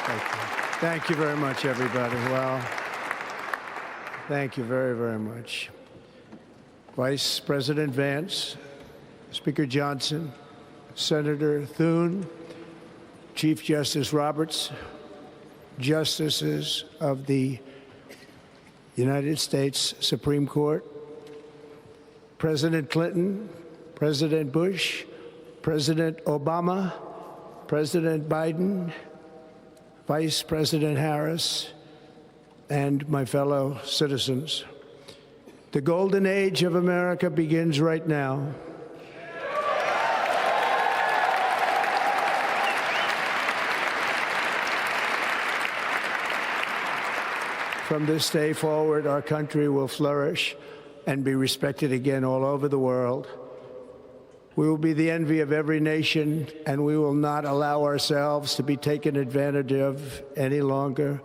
Thank you. Thank you very much, everybody. Well, thank you very, very much. Vice President Vance, Speaker Johnson, Senator Thune, Chief Justice Roberts, Justices of the United States Supreme Court, President Clinton, President Bush, President Obama, President Biden, Vice President Harris, and my fellow citizens. The golden age of America begins right now. From this day forward, our country will flourish and be respected again all over the world. We will be the envy of every nation, and we will not allow ourselves to be taken advantage of any longer.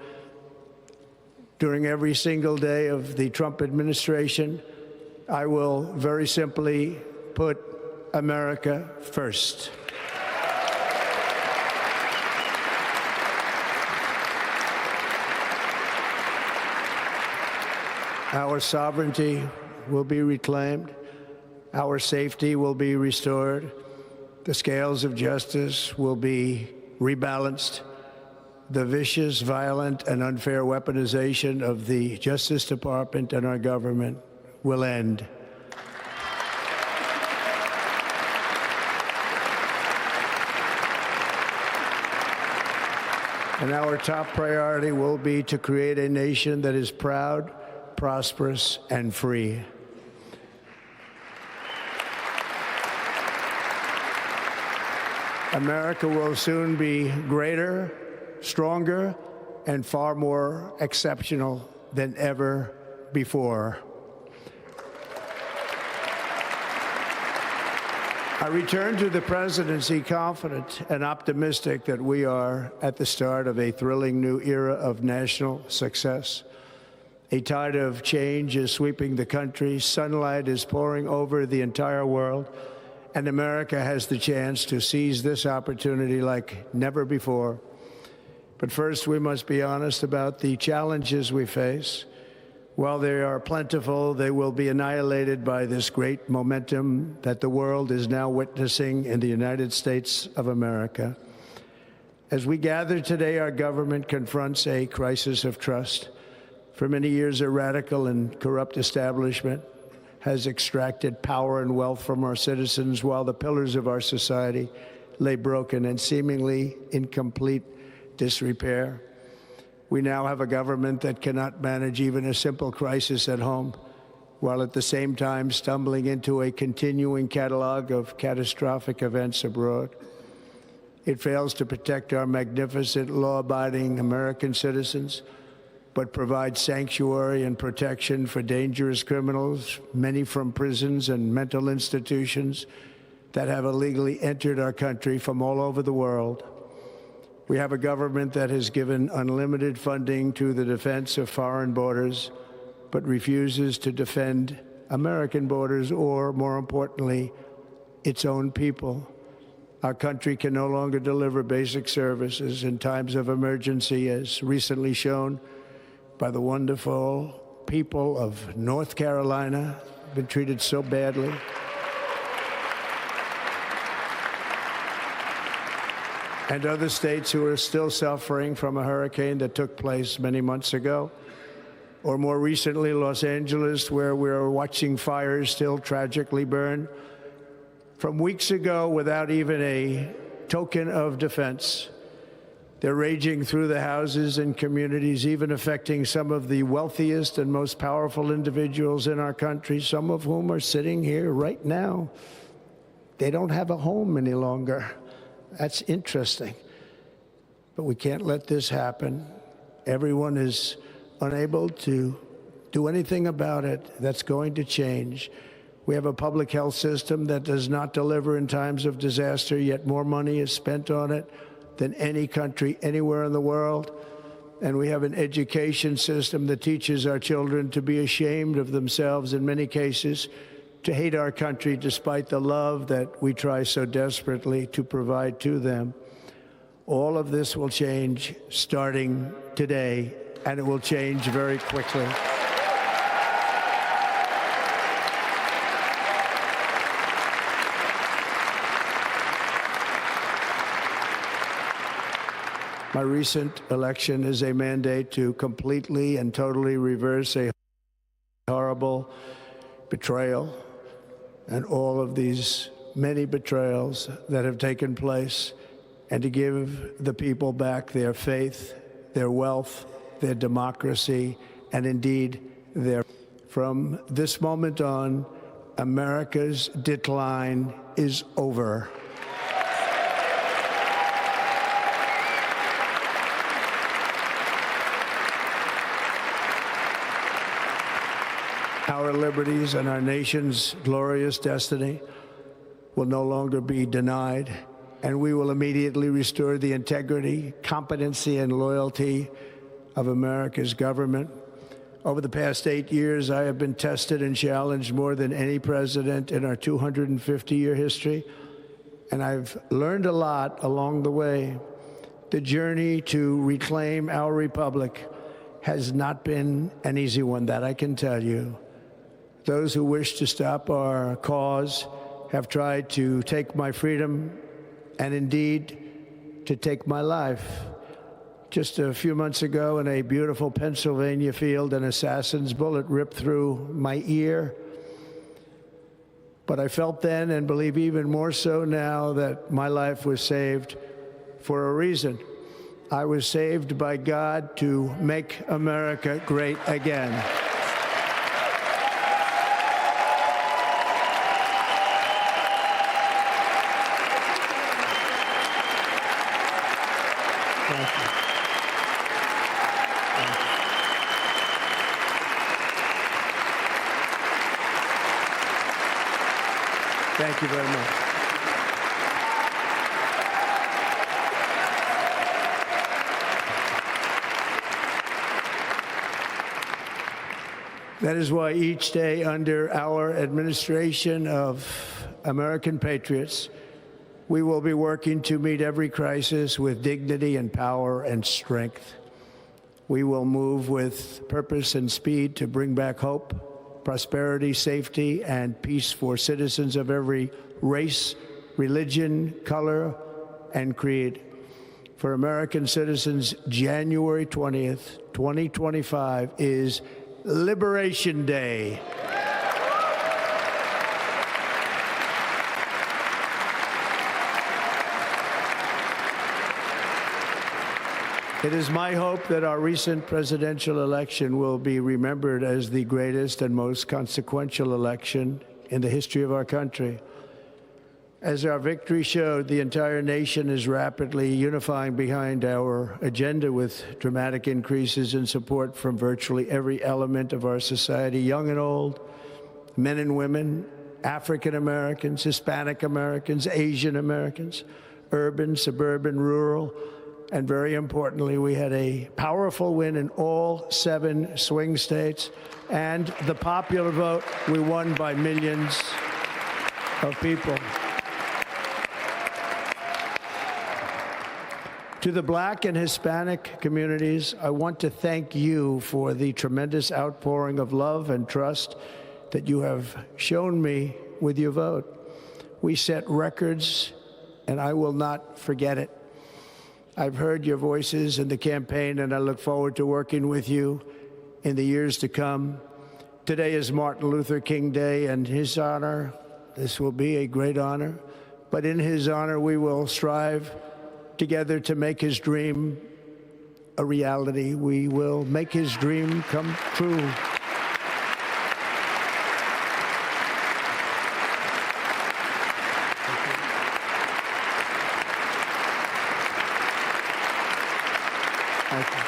During every single day of the Trump administration, I will very simply put America first. Our sovereignty will be reclaimed. Our safety will be restored. The scales of justice will be rebalanced. The vicious, violent, and unfair weaponization of the Justice Department and our government will end. And our top priority will be to create a nation that is proud, prosperous, and free. America will soon be greater, stronger, and far more exceptional than ever before. I return to the presidency confident and optimistic that we are at the start of a thrilling new era of national success. A tide of change is sweeping the country, sunlight is pouring over the entire world, and America has the chance to seize this opportunity like never before. But first, we must be honest about the challenges we face. While they are plentiful, they will be annihilated by this great momentum that the world is now witnessing in the United States of America. As we gather today, our government confronts a crisis of trust. For many years, a radical and corrupt establishment has extracted power and wealth from our citizens while the pillars of our society lay broken and seemingly in complete disrepair. We now have a government that cannot manage even a simple crisis at home, while at the same time stumbling into a continuing catalog of catastrophic events abroad. It fails to protect our magnificent, law-abiding American citizens, but provides sanctuary and protection for dangerous criminals, many from prisons and mental institutions that have illegally entered our country from all over the world. We have a government that has given unlimited funding to the defense of foreign borders, but refuses to defend American borders or, more importantly, its own people. Our country can no longer deliver basic services in times of emergency, as recently shown by the wonderful people of North Carolina, been treated so badly. And other states who are still suffering from a hurricane that took place many months ago. Or more recently, Los Angeles, where we're watching fires still tragically burn from weeks ago without even a token of defense. They're raging through the houses and communities, even affecting some of the wealthiest and most powerful individuals in our country, some of whom are sitting here right now. They don't have a home any longer. That's interesting. But we can't let this happen. Everyone is unable to do anything about it. That's going to change. We have a public health system that does not deliver in times of disaster, yet more money is spent on it than any country anywhere in the world. And we have an education system that teaches our children to be ashamed of themselves in many cases, to hate our country despite the love that we try so desperately to provide to them. All of this will change starting today, and it will change very quickly. My recent election is a mandate to completely and totally reverse a horrible betrayal and all of these many betrayals that have taken place, and to give the people back their faith, their wealth, their democracy, and indeed their... From this moment on, America's decline is over. Our liberties and our nation's glorious destiny will no longer be denied, and we will immediately restore the integrity, competency, and loyalty of America's government. Over the past 8 years, I have been tested and challenged more than any president in our 250-year history, and I've learned a lot along the way. The journey to reclaim our republic has not been an easy one, that I can tell you. Those who wish to stop our cause have tried to take my freedom and indeed to take my life. Just a few months ago in a beautiful Pennsylvania field, an assassin's bullet ripped through my ear. But I felt then, and believe even more so now, that my life was saved for a reason. I was saved by God to make America great again. Thank you very much. That is why each day under our administration of American patriots, we will be working to meet every crisis with dignity and power and strength. We will move with purpose and speed to bring back hope, prosperity, safety, and peace for citizens of every race, religion, color, and creed. For American citizens, January 20th, 2025 is Liberation Day. It is my hope that our recent presidential election will be remembered as the greatest and most consequential election in the history of our country. As our victory showed, the entire nation is rapidly unifying behind our agenda with dramatic increases in support from virtually every element of our society, young and old, men and women, African Americans, Hispanic Americans, Asian Americans, urban, suburban, rural. And very importantly, we had a powerful win in all 7 swing states. And the popular vote, we won by millions of people. To the Black and Hispanic communities, I want to thank you for the tremendous outpouring of love and trust that you have shown me with your vote. We set records, and I will not forget it. I've heard your voices in the campaign, and I look forward to working with you in the years to come. Today is Martin Luther King Day, and his honor, this will be a great honor, but in his honor, we will strive together to make his dream a reality. We will make his dream come true. Thank you.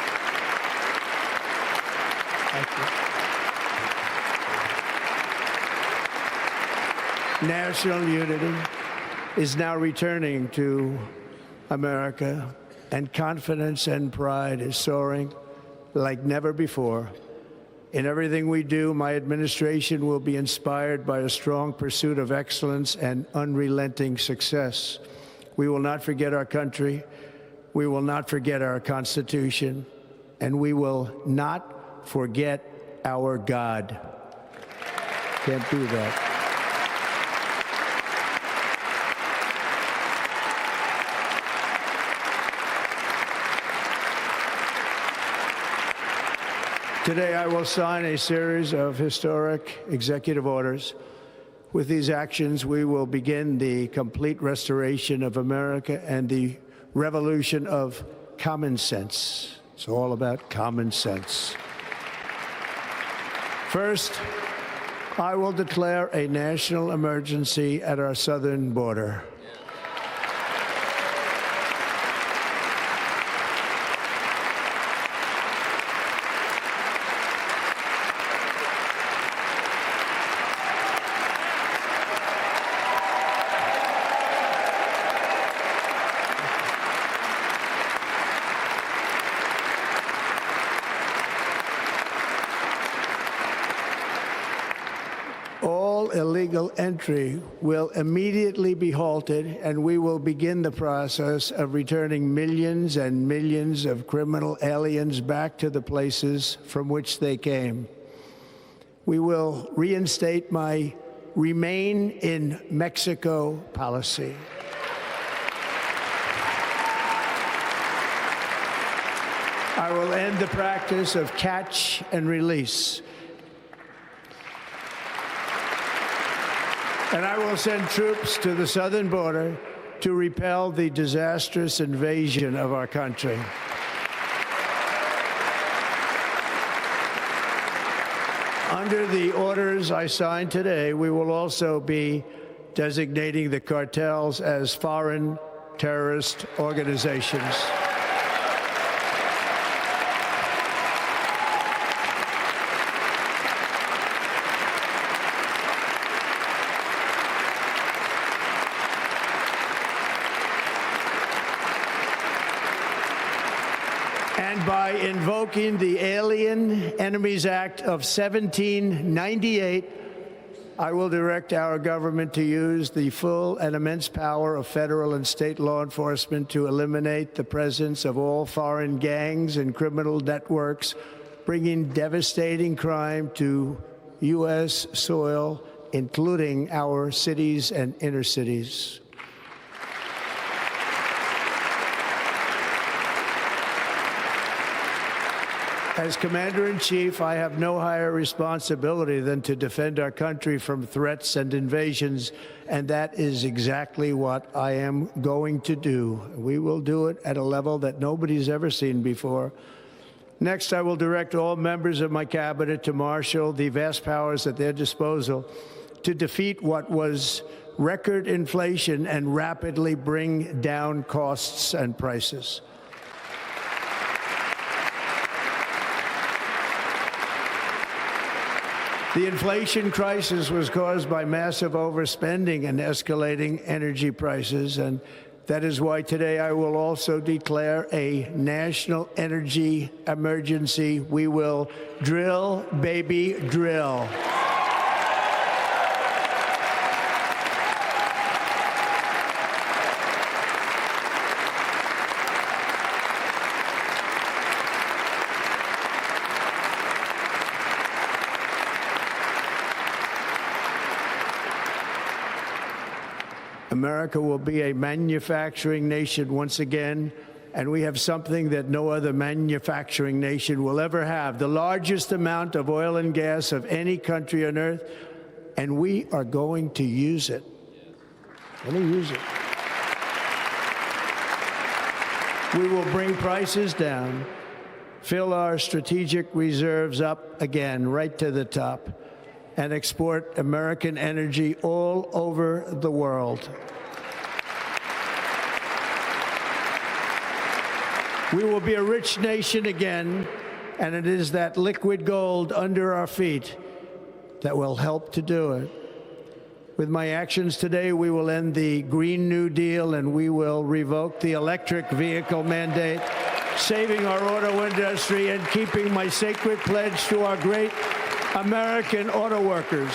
Thank you. National unity is now returning to America, and confidence and pride is soaring like never before. In everything we do, my administration will be inspired by a strong pursuit of excellence and unrelenting success. We will not forget our country. We will not forget our Constitution, and we will not forget our God. Can't do that. Today, I will sign a series of historic executive orders. With these actions, we will begin the complete restoration of America and the revolution of common sense. It's all about common sense. First, I will declare a national emergency at our southern border. Illegal entry will immediately be halted, and we will begin the process of returning millions and millions of criminal aliens back to the places from which they came. We will reinstate my Remain in Mexico policy. I will end the practice of catch and release. And I will send troops to the southern border to repel the disastrous invasion of our country. Under the orders I signed today, we will also be designating the cartels as foreign terrorist organizations. By invoking the Alien Enemies Act of 1798, I will direct our government to use the full and immense power of federal and state law enforcement to eliminate the presence of all foreign gangs and criminal networks, bringing devastating crime to U.S. soil, including our cities and inner cities. As Commander-in-Chief, I have no higher responsibility than to defend our country from threats and invasions, and that is exactly what I am going to do. We will do it at a level that nobody's ever seen before. Next, I will direct all members of my cabinet to marshal the vast powers at their disposal to defeat what was record inflation and rapidly bring down costs and prices. The inflation crisis was caused by massive overspending and escalating energy prices, and that is why today I will also declare a national energy emergency. We will drill, baby, drill. America will be a manufacturing nation once again, and we have something that no other manufacturing nation will ever have, the largest amount of oil and gas of any country on earth, and we are going to use it. Let me use it. We will bring prices down, fill our strategic reserves up again, right to the top, and export American energy all over the world. We will be a rich nation again, and it is that liquid gold under our feet that will help to do it. With my actions today, we will end the Green New Deal, and we will revoke the electric vehicle mandate, saving our auto industry and keeping my sacred pledge to our great American auto workers.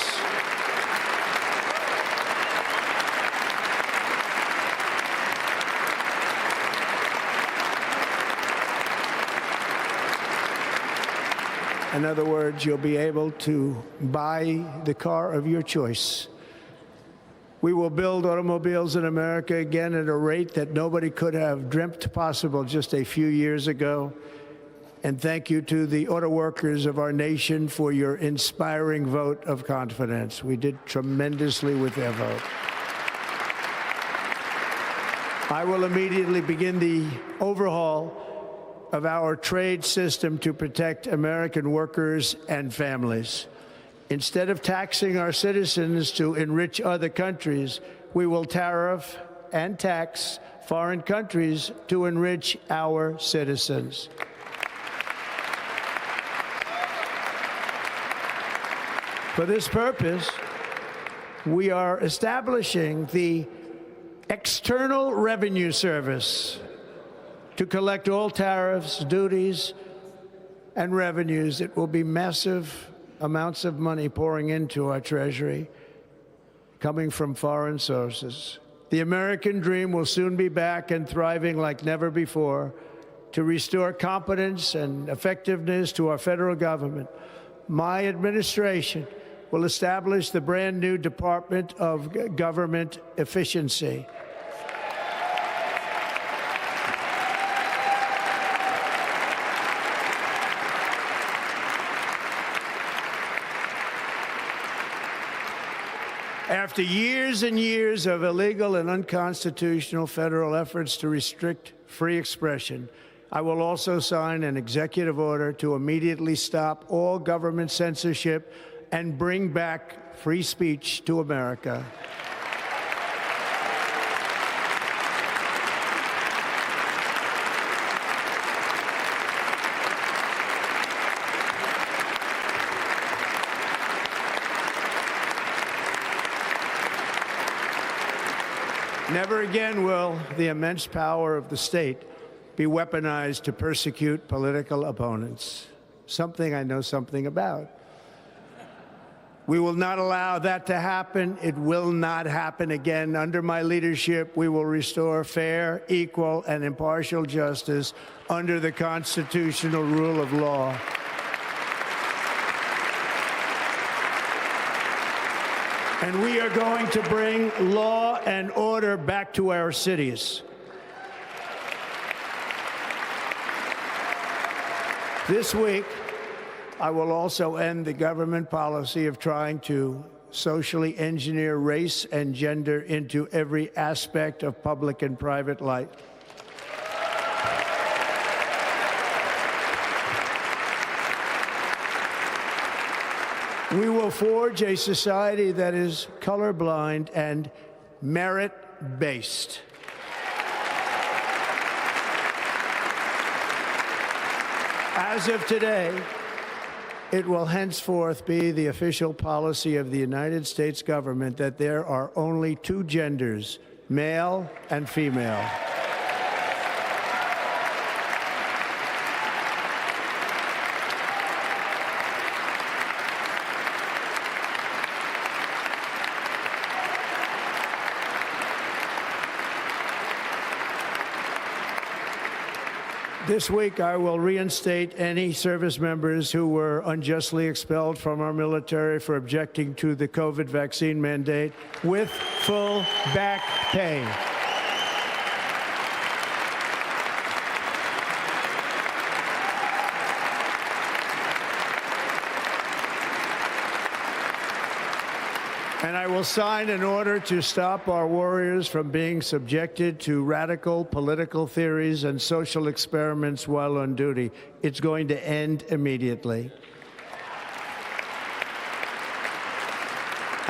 In other words, you'll be able to buy the car of your choice. We will build automobiles in America again at a rate that nobody could have dreamt possible just a few years ago. And thank you to the auto workers of our nation for your inspiring vote of confidence. We did tremendously with their vote. I will immediately begin the overhaul of our trade system to protect American workers and families. Instead of taxing our citizens to enrich other countries, we will tariff and tax foreign countries to enrich our citizens. For this purpose, we are establishing the External Revenue Service to collect all tariffs, duties, and revenues. It will be massive amounts of money pouring into our treasury, coming from foreign sources. The American dream will soon be back and thriving like never before to restore competence and effectiveness to our federal government. My administration will establish the brand new Department of Government Efficiency. After years and years of illegal and unconstitutional federal efforts to restrict free expression, I will also sign an executive order to immediately stop all government censorship and bring back free speech to America. Never again will the immense power of the state be weaponized to persecute political opponents, something I know something about. We will not allow that to happen. It will not happen again. Under my leadership, we will restore fair, equal, and impartial justice under the constitutional rule of law. And we are going to bring law and order back to our cities. This week, I will also end the government policy of trying to socially engineer race and gender into every aspect of public and private life. We will forge a society that is colorblind and merit-based. As of today, it will henceforth be the official policy of the United States government that there are only two genders, male and female. This week, I will reinstate any service members who were unjustly expelled from our military for objecting to the COVID vaccine mandate with full back pay. And I will sign an order to stop our warriors from being subjected to radical political theories and social experiments while on duty. It's going to end immediately.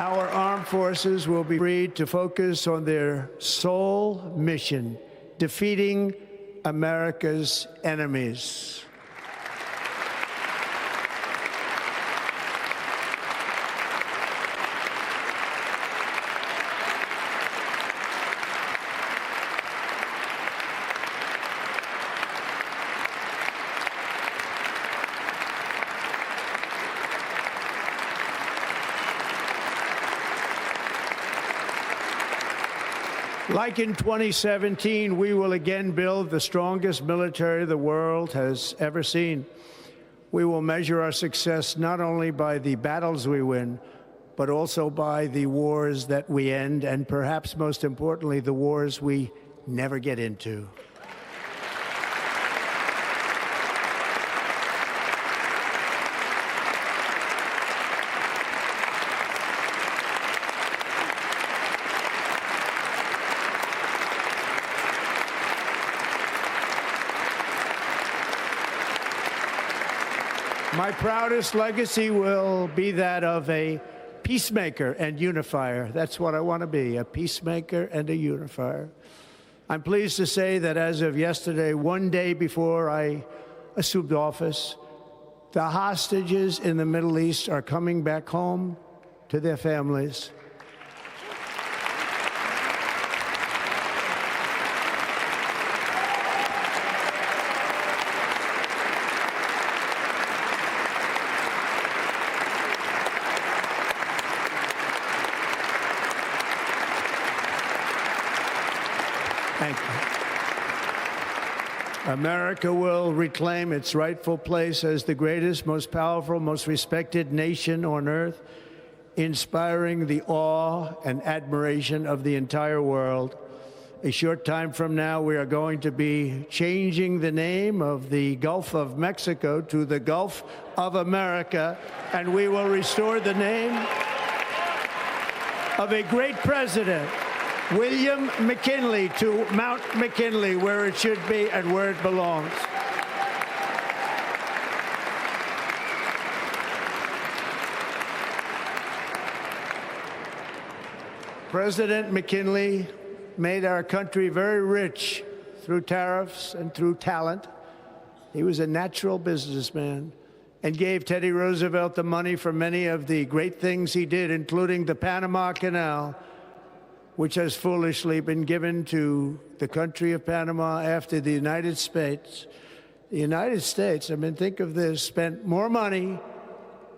Our armed forces will be freed to focus on their sole mission, defeating America's enemies. Like in 2017, we will again build the strongest military the world has ever seen. We will measure our success not only by the battles we win, but also by the wars that we end, and perhaps most importantly, the wars we never get into. My proudest legacy will be that of a peacemaker and unifier. That's what I want to be, a peacemaker and a unifier. I'm pleased to say that as of yesterday, one day before I assumed office, the hostages in the Middle East are coming back home to their families. Thank you. America will reclaim its rightful place as the greatest, most powerful, most respected nation on earth, inspiring the awe and admiration of the entire world. A short time from now, we are going to be changing the name of the Gulf of Mexico to the Gulf of America, and we will restore the name of a great president, William McKinley, to Mount McKinley, where it should be and where it belongs. President McKinley made our country very rich through tariffs and through talent. He was a natural businessman and gave Teddy Roosevelt the money for many of the great things he did, including the Panama Canal, which has foolishly been given to the country of Panama after the United States. The United States, I mean, think of this, spent more money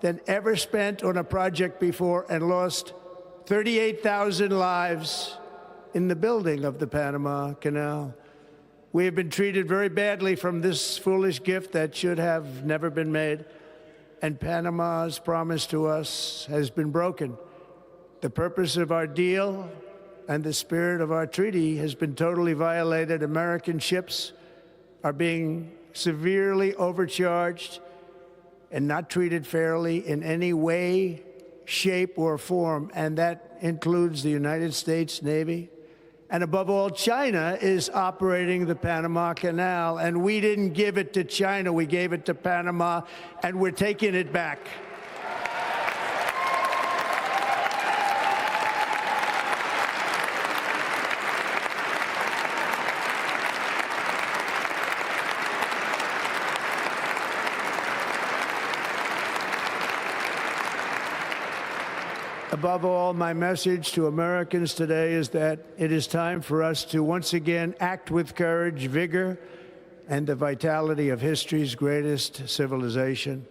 than ever spent on a project before and lost 38,000 lives in the building of the Panama Canal. We have been treated very badly from this foolish gift that should have never been made, and Panama's promise to us has been broken. The purpose of our deal and the spirit of our treaty has been totally violated. American ships are being severely overcharged and not treated fairly in any way, shape, or form, and that includes the United States Navy. And above all, China is operating the Panama Canal, and we didn't give it to China, we gave it to Panama, and we're taking it back. Above all, my message to Americans today is that it is time for us to once again act with courage, vigor, and the vitality of history's greatest civilization.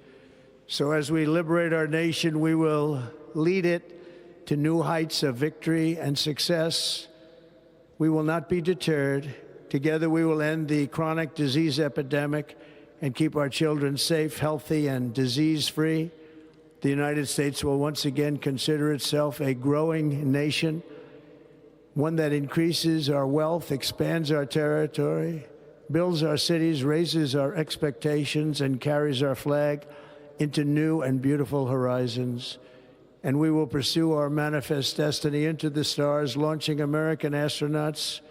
So as we liberate our nation, we will lead it to new heights of victory and success. We will not be deterred. Together we will end the chronic disease epidemic and keep our children safe, healthy, and disease-free. The United States will once again consider itself a growing nation, one that increases our wealth, expands our territory, builds our cities, raises our expectations, and carries our flag into new and beautiful horizons. And we will pursue our manifest destiny into the stars, launching American astronauts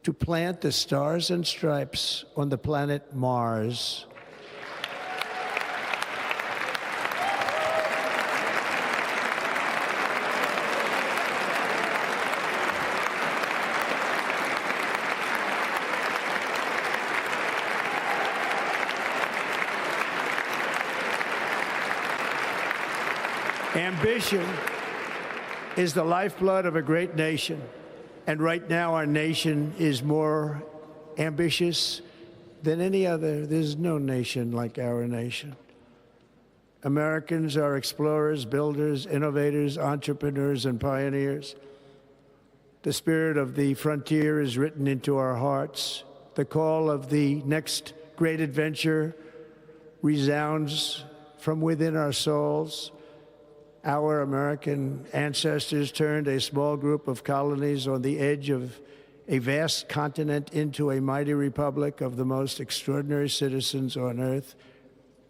to plant the stars and stripes on the planet Mars. Ambition is the lifeblood of a great nation, and right now our nation is more ambitious than any other. There's no nation like our nation. Americans are explorers, builders, innovators, entrepreneurs, and pioneers. The spirit of the frontier is written into our hearts. The call of the next great adventure resounds from within our souls. Our American ancestors turned a small group of colonies on the edge of a vast continent into a mighty republic of the most extraordinary citizens on earth.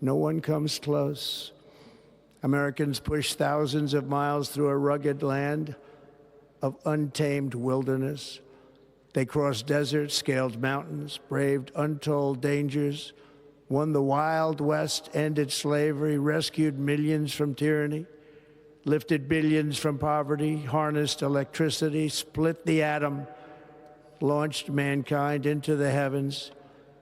No one comes close. Americans pushed thousands of miles through a rugged land of untamed wilderness. They crossed deserts, scaled mountains, braved untold dangers, won the Wild West, ended slavery, rescued millions from tyranny, lifted billions from poverty, harnessed electricity, split the atom, launched mankind into the heavens,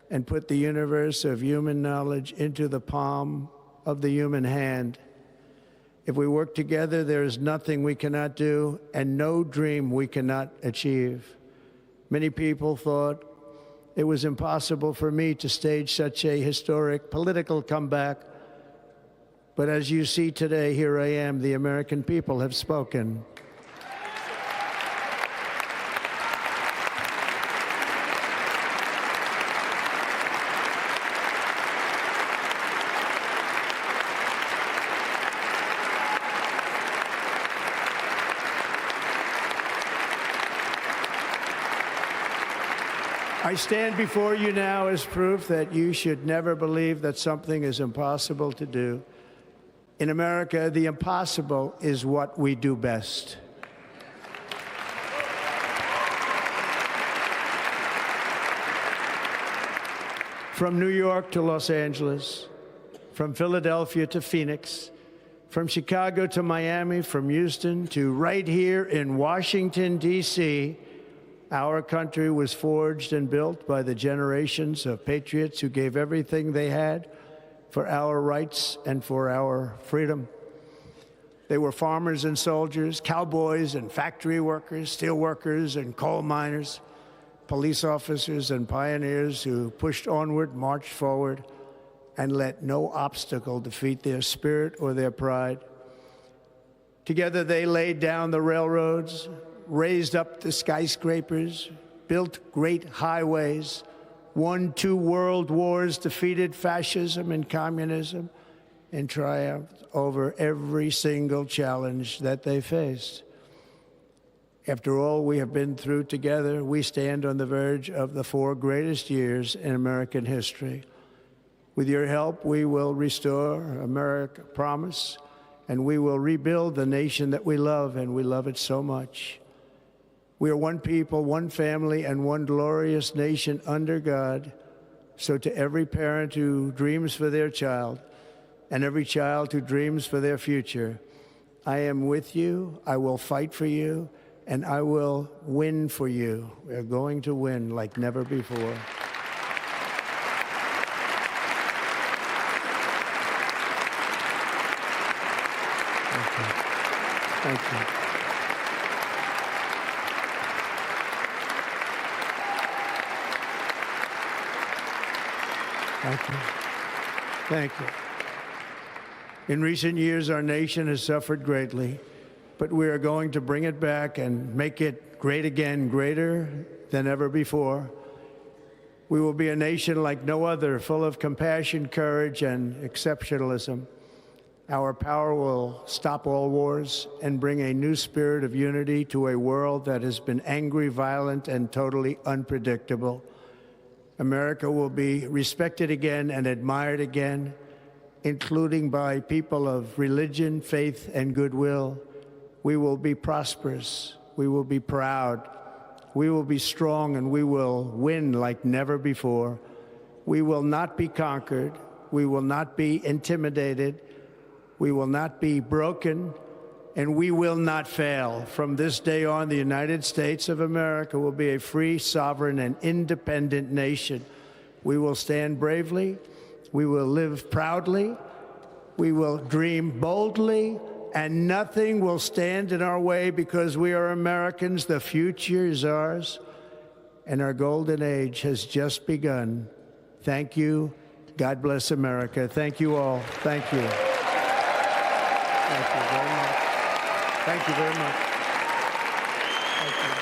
and put the universe of human knowledge into the palm of the human hand. If we work together, there is nothing we cannot do and no dream we cannot achieve. Many people thought it was impossible for me to stage such a historic political comeback. But as you see today, here I am. The American people have spoken. I stand before you now as proof that you should never believe that something is impossible to do. In America, the impossible is what we do best. From New York to Los Angeles, from Philadelphia to Phoenix, from Chicago to Miami, from Houston to right here in Washington, D.C., our country was forged and built by the generations of patriots who gave everything they had for our rights and for our freedom. They were farmers and soldiers, cowboys and factory workers, steel workers and coal miners, police officers and pioneers who pushed onward, marched forward, and let no obstacle defeat their spirit or their pride. Together they laid down the railroads, raised up the skyscrapers, built great highways, won 2 world wars, defeated fascism and communism, and triumphed over every single challenge that they faced. After all we have been through together, we stand on the verge of the 4 greatest years in American history. With your help, we will restore America promise, and we will rebuild the nation that we love, and we love it so much. We are one people, one family, and one glorious nation under God. So to every parent who dreams for their child and every child who dreams for their future, I am with you, I will fight for you, and I will win for you. We are going to win like never before. Thank you. Thank you. Thank you. Thank you. In recent years, our nation has suffered greatly, but we are going to bring it back and make it great again, greater than ever before. We will be a nation like no other, full of compassion, courage, and exceptionalism. Our power will stop all wars and bring a new spirit of unity to a world that has been angry, violent, and totally unpredictable. America will be respected again and admired again, including by people of religion, faith, and goodwill. We will be prosperous. We will be proud. We will be strong, and we will win like never before. We will not be conquered. We will not be intimidated. We will not be broken, and we will not fail. From this day on, the United States of America will be a free, sovereign, and independent nation. We will stand bravely. We will live proudly. We will dream boldly, and nothing will stand in our way because we are Americans. The future is ours, and our golden age has just begun. Thank you. God bless America. Thank you all. Thank you. Thank you very much. Thank you very much. Thank you.